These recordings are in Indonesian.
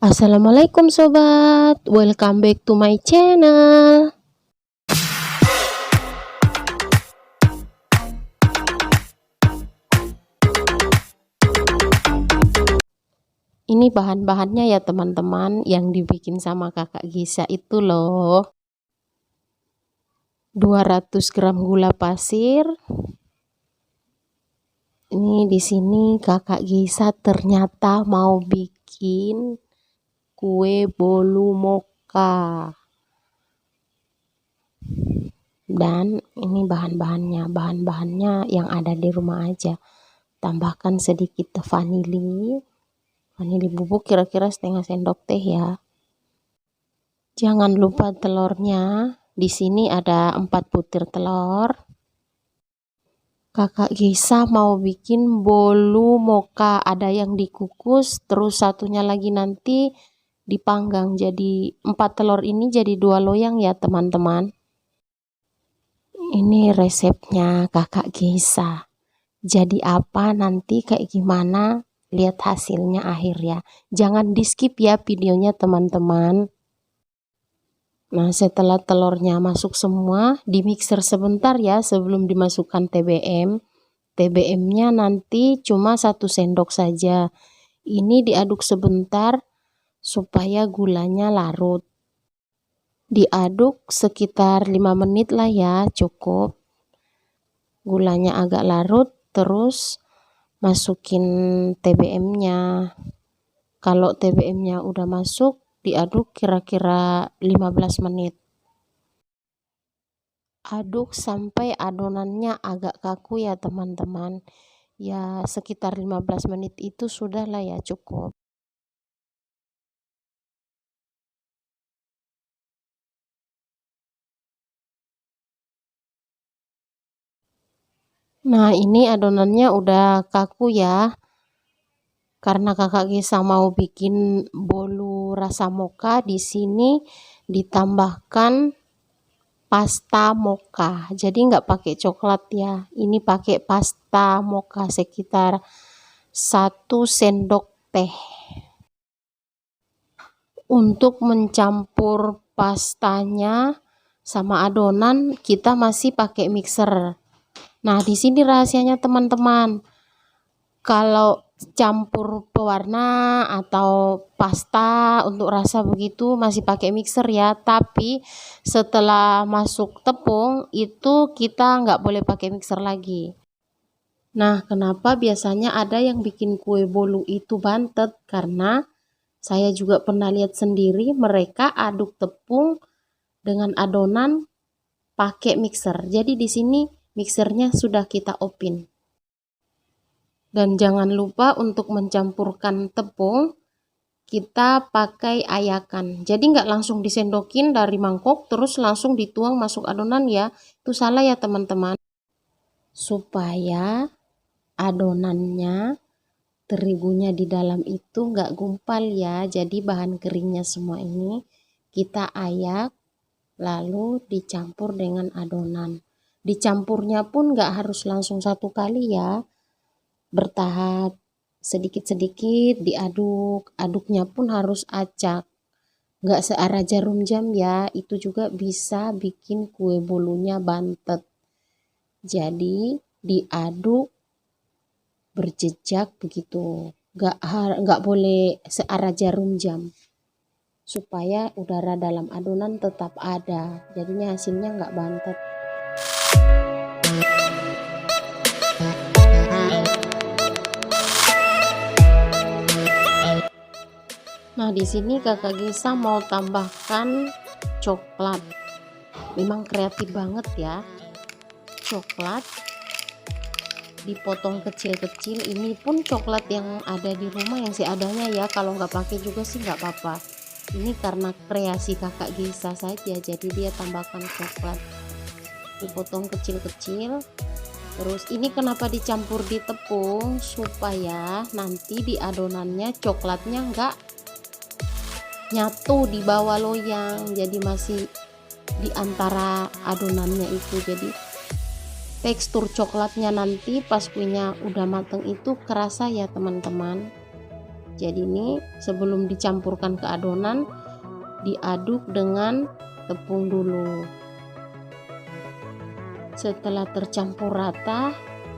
Assalamualaikum sobat, welcome back to my channel. Ini bahan-bahannya ya teman-teman yang dibikin sama kakak Gisa itu loh. 200 gram gula pasir. Ini di sini kakak Gisa ternyata mau bikin kue bolu moka. Dan ini bahan-bahannya yang ada di rumah aja. Tambahkan sedikit vanili bubuk kira-kira setengah sendok teh ya. Jangan lupa telurnya. Di sini ada 4 butir telur. Kakak Gisa mau bikin bolu moka, ada yang dikukus, terus satunya lagi nanti dipanggang. Jadi 4 telur ini jadi 2 loyang ya teman-teman. Ini resepnya kakak Gisa. Jadi apa nanti kayak gimana? Lihat hasilnya akhir ya. Jangan di skip ya videonya teman-teman. Nah, setelah telurnya masuk semua, di mixer sebentar ya sebelum dimasukkan TBM. TBM-nya nanti cuma 1 sendok saja. Ini diaduk sebentar supaya gulanya larut. Diaduk sekitar 5 menit lah ya, cukup. Gulanya agak larut, terus masukin TBM-nya. Kalau TBM-nya udah masuk, diaduk kira-kira 15 menit. Aduk sampai adonannya agak kaku ya teman-teman. Ya sekitar 15 menit itu sudah lah ya, cukup. Nah, ini adonannya udah kaku ya. Karena kakak Gisa mau bikin bolu rasa moka, di sini ditambahkan pasta moka. Jadi nggak pakai coklat ya. Ini pakai pasta moka sekitar 1 sendok teh. Untuk mencampur pastanya sama adonan kita masih pakai mixer. Nah, di sini rahasianya teman-teman. Kalau campur pewarna atau pasta untuk rasa begitu masih pakai mixer ya, tapi setelah masuk tepung itu kita nggak boleh pakai mixer lagi. Nah, kenapa biasanya ada yang bikin kue bolu itu bantet? Karena saya juga pernah lihat sendiri mereka aduk tepung dengan adonan pakai mixer. Jadi di sini mixernya sudah kita open. Dan jangan lupa untuk mencampurkan tepung, kita pakai ayakan. Jadi nggak langsung disendokin dari mangkok terus langsung dituang masuk adonan ya. Itu salah ya teman-teman. Supaya adonannya, terigunya di dalam itu nggak gumpal ya. Jadi bahan keringnya semua ini kita ayak lalu dicampur dengan adonan. Dicampurnya pun nggak harus langsung 1 kali ya, bertahap, sedikit-sedikit diaduk. Aduknya pun harus acak, nggak searah jarum jam ya, itu juga bisa bikin kue bolunya bantet. Jadi diaduk berjejak begitu, nggak boleh searah jarum jam, supaya udara dalam adonan tetap ada, jadinya hasilnya nggak bantet. Nah, di sini kakak Gisa mau tambahkan coklat. Memang kreatif banget ya. Coklat dipotong kecil-kecil. Ini pun coklat yang ada di rumah yang seadanya ya. Kalau nggak pakai juga sih nggak apa-apa. Ini karena kreasi kakak Gisa saja, jadi dia tambahkan coklat. Dipotong kecil-kecil. Terus ini kenapa dicampur di tepung? Supaya nanti di adonannya coklatnya nggak nyatu di bawah loyang, jadi masih di antara adonannya itu. Jadi tekstur coklatnya nanti pas kuenya udah mateng itu kerasa ya teman-teman. Jadi ini sebelum dicampurkan ke adonan, diaduk dengan tepung dulu. Setelah tercampur rata,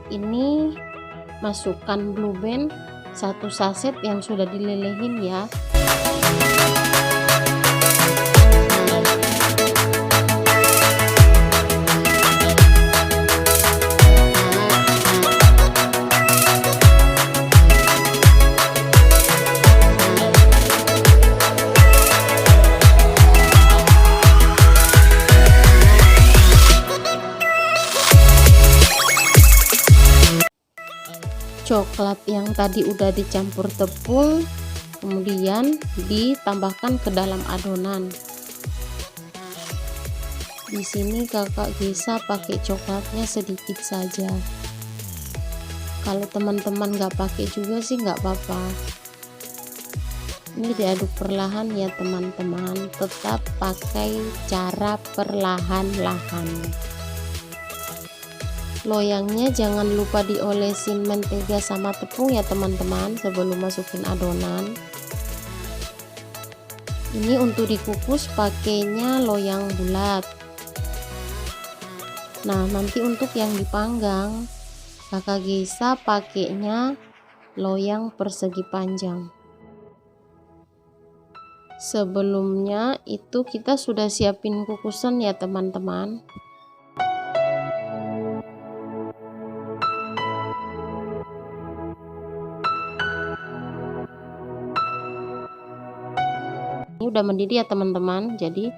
ini masukkan Blue Band 1 saset yang sudah dilelehin ya. Coklat yang tadi udah dicampur tepung kemudian ditambahkan ke dalam adonan. Di sini kakak Gesa pakai coklatnya sedikit saja. Kalau teman-teman nggak pakai juga sih nggak apa-apa. Ini diaduk perlahan ya teman-teman, tetap pakai cara perlahan-lahan. Loyangnya jangan lupa diolesin mentega sama tepung ya teman-teman sebelum masukin adonan. Ini untuk dikukus pakainya loyang bulat. Nah, nanti untuk yang dipanggang kakak Gesa pakainya loyang persegi panjang. Sebelumnya itu kita sudah siapin kukusan ya teman-teman. Ini udah mendidih ya teman-teman, jadi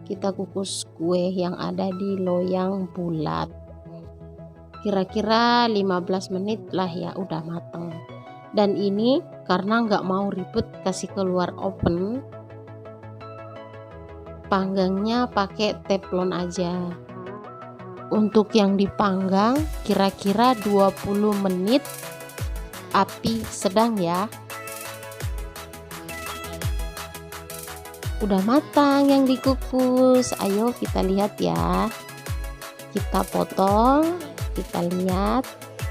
kita kukus kue yang ada di loyang bulat kira-kira 15 menit lah ya, udah mateng. Dan ini karena nggak mau ribet kasih keluar oven, panggangnya pakai teflon aja. Untuk yang dipanggang kira-kira 20 menit api sedang ya. Udah matang yang dikukus, ayo kita lihat ya. Kita potong, kita lihat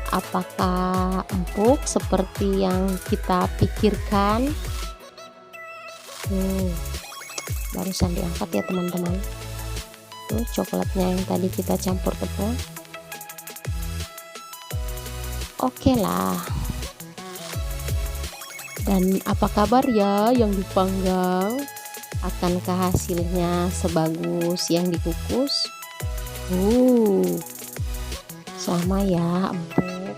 apakah empuk seperti yang kita pikirkan. Barusan diangkat ya teman-teman. Tuh coklatnya yang tadi kita campur tepung. Oke lah. Dan apa kabar ya yang dipanggang? Akankah hasilnya sebagus yang dikukus? Sama ya, empuk.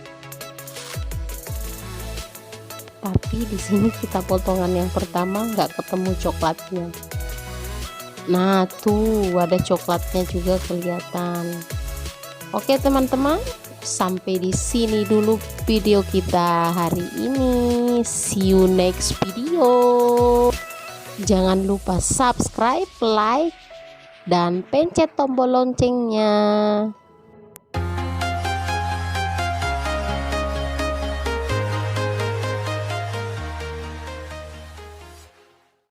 Tapi di sini kita potongan yang pertama nggak ketemu coklatnya. Nah tuh ada coklatnya juga kelihatan. Oke teman-teman, sampai di sini dulu video kita hari ini. See you next video. Jangan lupa subscribe, like, dan pencet tombol loncengnya.